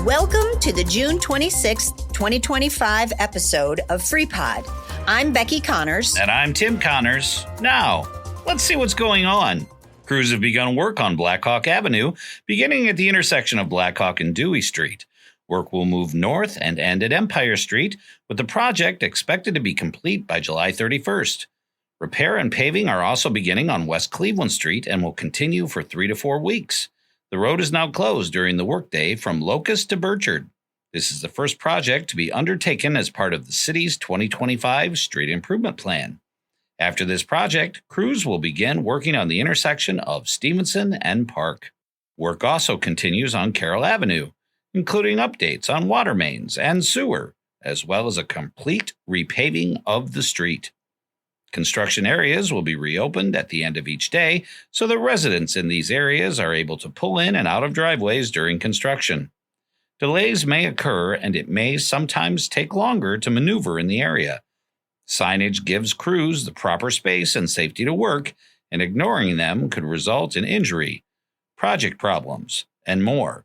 Welcome to the June 26th, 2025 episode of FreePod. I'm Becky Connors. And I'm Tim Connors. Now, let's see what's going on. Crews have begun work on Blackhawk Avenue, beginning at the intersection of Blackhawk and Dewey Street. Work will move north and end at Empire Street, with the project expected to be complete by July 31st. Repair and paving are also beginning on West Cleveland Street and will continue for 3 to 4 weeks. The road is now closed during the workday from Locust to Burchard. This is the first project to be undertaken as part of the city's 2025 Street Improvement Plan. After this project, crews will begin working on the intersection of Stevenson and Park. Work also continues on Carroll Avenue, including updates on water mains and sewer, as well as a complete repaving of the street. Construction areas will be reopened at the end of each day, so the residents in these areas are able to pull in and out of driveways during construction. Delays may occur, and it may sometimes take longer to maneuver in the area. Signage gives crews the proper space and safety to work, and ignoring them could result in injury, project problems, and more.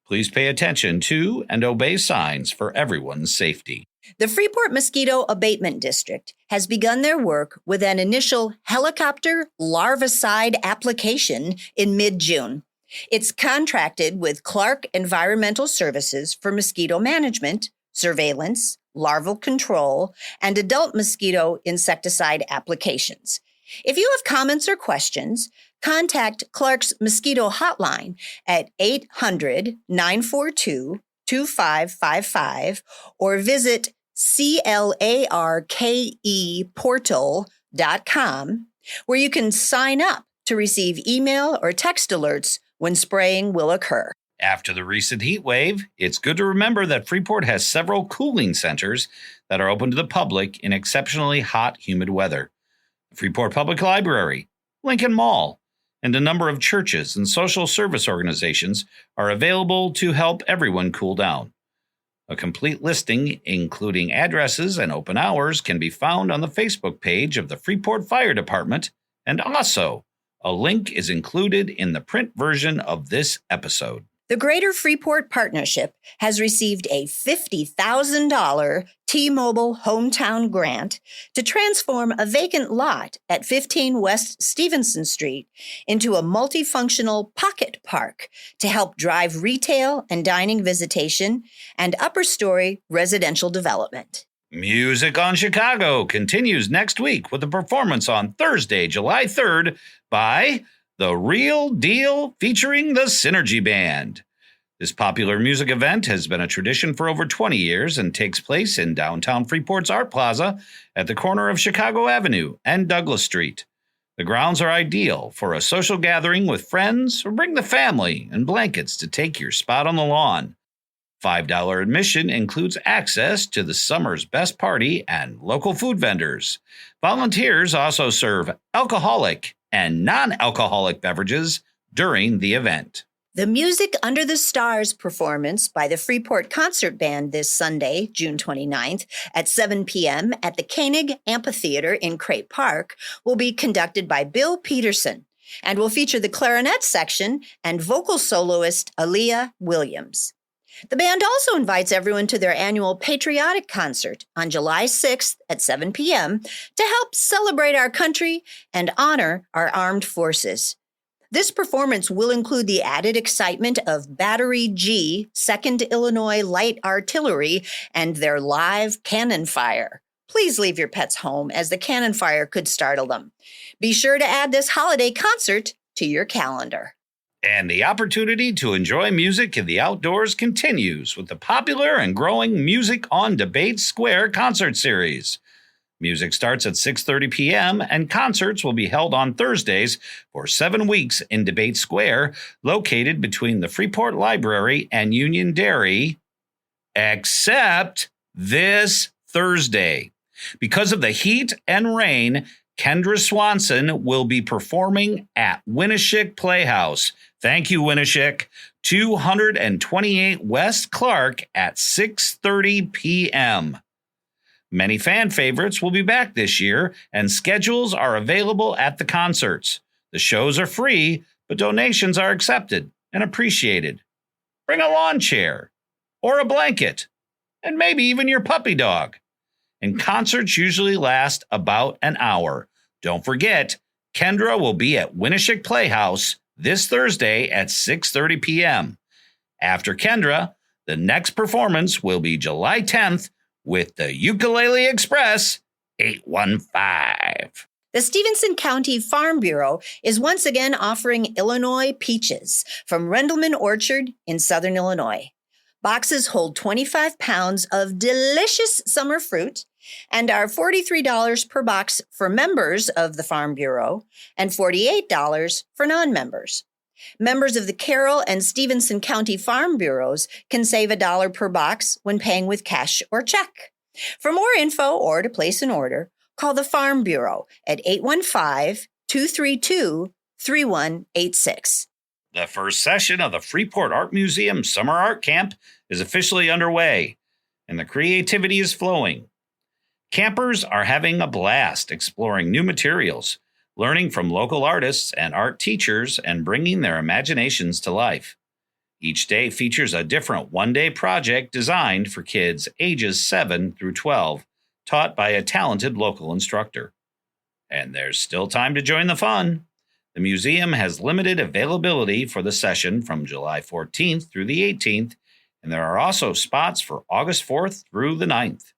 Please pay attention to and obey signs for everyone's safety. The Freeport Mosquito Abatement District has begun their work with an initial helicopter larvicide application in mid-June. It's contracted with Clark Environmental Services for mosquito management, surveillance, larval control, and adult mosquito insecticide applications. If you have comments or questions, contact Clark's Mosquito Hotline at 800-942-2555 or visit clarkeportal.com, where you can sign up to receive email or text alerts when spraying will occur. After the recent heat wave, it's good to remember that Freeport has several cooling centers that are open to the public in exceptionally hot, humid weather. The Freeport Public Library, Lincoln Mall, and a number of churches and social service organizations are available to help everyone cool down. A complete listing, including addresses and open hours, can be found on the Facebook page of the Freeport Fire Department, and also a link is included in the print version of this episode. The Greater Freeport Partnership has received a $50,000 T-Mobile hometown grant to transform a vacant lot at 15 West Stevenson Street into a multifunctional pocket park to help drive retail and dining visitation and upper-story residential development. Music on Chicago continues next week with a performance on Thursday, July 3rd by The Real Deal featuring the Synergy Band. This popular music event has been a tradition for over 20 years and takes place in downtown Freeport's Art Plaza at the corner of Chicago Avenue and Douglas Street. The grounds are ideal for a social gathering with friends, or bring the family and blankets to take your spot on the lawn. $5 admission includes access to the summer's best party and local food vendors. Volunteers also serve alcoholic and non-alcoholic beverages during the event. The Music Under the Stars performance by the Freeport Concert Band this Sunday, June 29th, at 7 p.m. at the Koenig Amphitheater in Crape Park will be conducted by Bill Peterson and will feature the clarinet section and vocal soloist Aaliyah Williams. The band also invites everyone to their annual Patriotic concert on July 6th at 7 p.m. to help celebrate our country and honor our armed forces. This performance will include the added excitement of Battery G, 2nd Illinois Light Artillery, and their live cannon fire. Please leave your pets home, as the cannon fire could startle them. Be sure to add this holiday concert to your calendar. And the opportunity to enjoy music in the outdoors continues with the popular and growing Music on Debate Square concert series. Music starts at 6:30 p.m. and concerts will be held on Thursdays for 7 weeks in Debate Square, located between the Freeport Library and Union Dairy, except this Thursday. Because of the heat and rain, Kendra Swanson will be performing at Winneshiek Playhouse. Thank you, Winneshiek. 228 West Clark at 6:30 p.m. Many fan favorites will be back this year, and schedules are available at the concerts. The shows are free, but donations are accepted and appreciated. Bring a lawn chair, or a blanket, and maybe even your puppy dog. And concerts usually last about an hour. Don't forget, Kendra will be at Winneshiek Playhouse this Thursday at 6:30 p.m. After Kendra, the next performance will be July 10th with the Ukulele Express 815. The Stevenson County Farm Bureau is once again offering Illinois peaches from Rendleman Orchard in southern Illinois. Boxes hold 25 pounds of delicious summer fruit and are $43 per box for members of the Farm Bureau and $48 for non-members. Members of the Carroll and Stevenson County Farm Bureaus can save $1 per box when paying with cash or check. For more info or to place an order, call the Farm Bureau at 815-232-3186. The first session of the Freeport Art Museum Summer Art Camp is officially underway, and the creativity is flowing. Campers are having a blast exploring new materials, learning from local artists and art teachers, and bringing their imaginations to life. Each day features a different one-day project designed for kids ages 7 through 12, taught by a talented local instructor. And there's still time to join the fun. The museum has limited availability for the session from July 14th through the 18th, and there are also spots for August 4th through the 9th.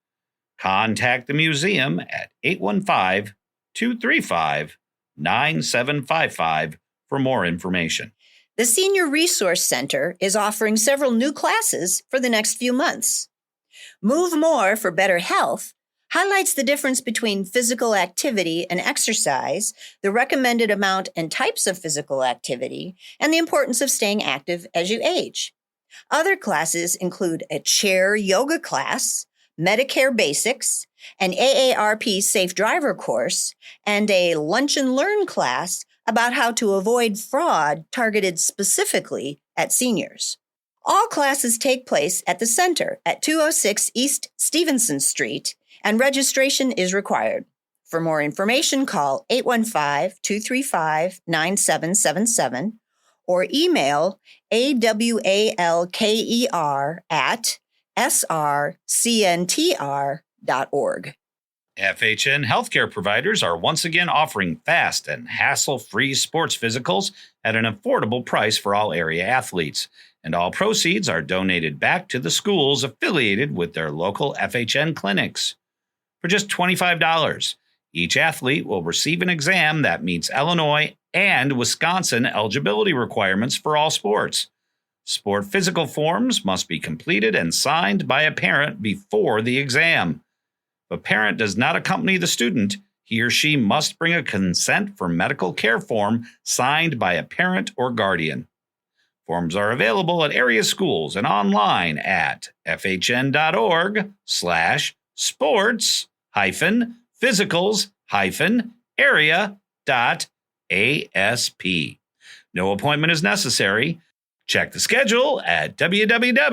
Contact the museum at 815-235-9755 for more information. The Senior Resource Center is offering several new classes for the next few months. Move More for Better Health highlights the difference between physical activity and exercise, the recommended amount and types of physical activity, and the importance of staying active as you age. Other classes include a chair yoga class, Medicare Basics, an AARP Safe Driver course, and a Lunch and Learn class about how to avoid fraud targeted specifically at seniors. All classes take place at the center at 206 East Stevenson Street, and registration is required. For more information, call 815-235-9777 or email awalker@srcntr.org. FHN healthcare providers are once again offering fast and hassle-free sports physicals at an affordable price for all area athletes, and all proceeds are donated back to the schools affiliated with their local FHN clinics. For just $25, each athlete will receive an exam that meets Illinois and Wisconsin eligibility requirements for all sports. Sport physical forms must be completed and signed by a parent before the exam. If a parent does not accompany the student, he or she must bring a consent for medical care form signed by a parent or guardian. Forms are available at area schools and online at fhn.org/sports-physicals-area.asp. No appointment is necessary. Check the schedule at www.fhn.org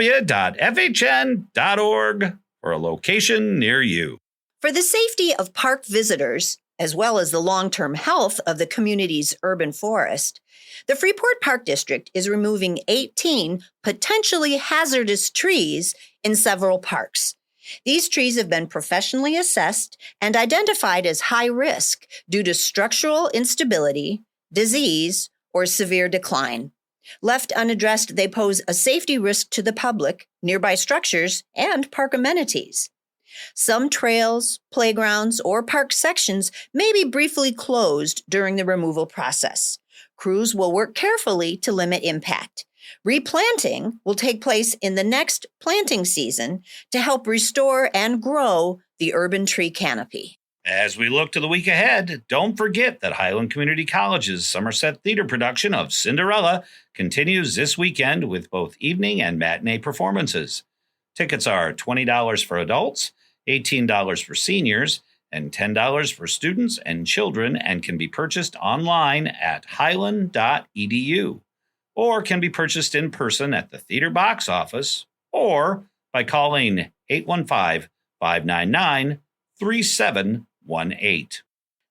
for a location near you. For the safety of park visitors, as well as the long-term health of the community's urban forest, the Freeport Park District is removing 18 potentially hazardous trees in several parks. These trees have been professionally assessed and identified as high risk due to structural instability, disease, or severe decline. Left unaddressed, they pose a safety risk to the public, nearby structures, and park amenities. Some trails, playgrounds, or park sections may be briefly closed during the removal process. Crews will work carefully to limit impact. Replanting will take place in the next planting season to help restore and grow the urban tree canopy. As we look to the week ahead, don't forget that Highland Community College's Somerset Theater production of Cinderella continues this weekend with both evening and matinee performances. Tickets are $20 for adults, $18 for seniors, and $10 for students and children, and can be purchased online at highland.edu, or can be purchased in person at the theater box office, or by calling 815-599-3718.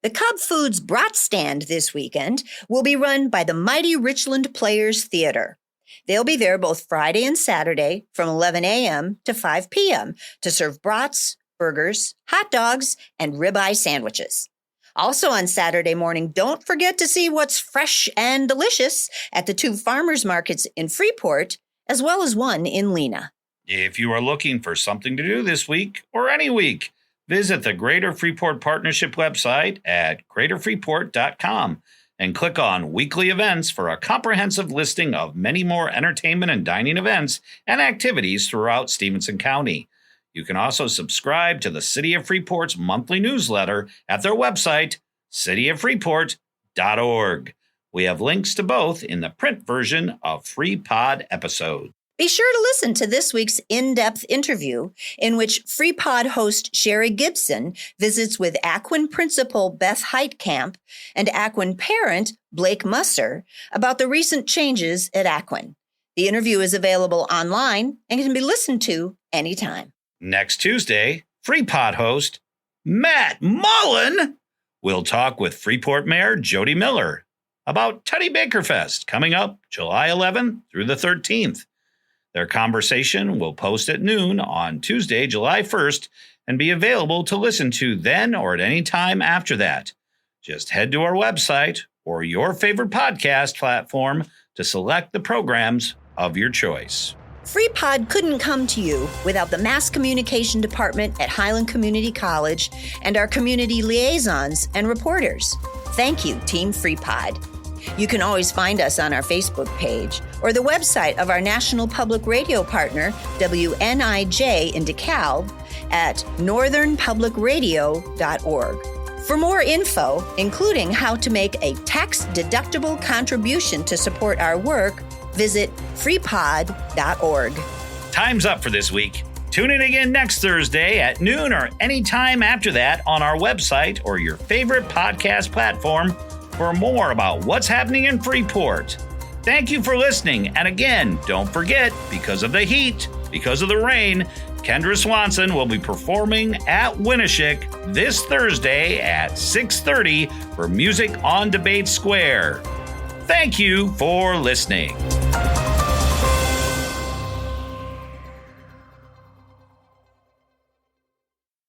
The Cub Foods Brat stand this weekend will be run by the Mighty Richland Players Theater. They'll be there both Friday and Saturday from 11 a.m. to 5 p.m. to serve brats, burgers, hot dogs, and ribeye sandwiches. Also on Saturday morning, don't forget to see what's fresh and delicious at the 2 farmers markets in Freeport, as well as one in Lena. If you are looking for something to do this week or any week, visit the Greater Freeport Partnership website at greaterfreeport.com and click on Weekly Events for a comprehensive listing of many more entertainment and dining events and activities throughout Stevenson County. You can also subscribe to the City of Freeport's monthly newsletter at their website, cityoffreeport.org. We have links to both in the print version of FreePod episodes. Be sure to listen to this week's in-depth interview in which FreePod host Sherry Gibson visits with Akwin principal Beth Heitkamp and Akwin parent Blake Musser about the recent changes at Akwin. The interview is available online and can be listened to anytime. Next Tuesday, FreePod host Matt Mullen will talk with Freeport Mayor Jody Miller about Teddy Baker Fest coming up July 11th through the 13th. Their conversation will post at noon on Tuesday, July 1st, and be available to listen to then or at any time after that. Just head to our website or your favorite podcast platform to select the programs of your choice. FreePod couldn't come to you without the Mass Communication Department at Highland Community College and our community liaisons and reporters. Thank you, Team FreePod. You can always find us on our Facebook page or the website of our national public radio partner, WNIJ in DeKalb, at northernpublicradio.org. For more info, including how to make a tax-deductible contribution to support our work, visit freepod.org. Time's up for this week. Tune in again next Thursday at noon or any time after that on our website or your favorite podcast platform for more about what's happening in Freeport. Thank you for listening. And again, don't forget, because of the heat, because of the rain, Kendra Swanson will be performing at Winneshiek this Thursday at 6:30 for Music on Debate Square. Thank you for listening.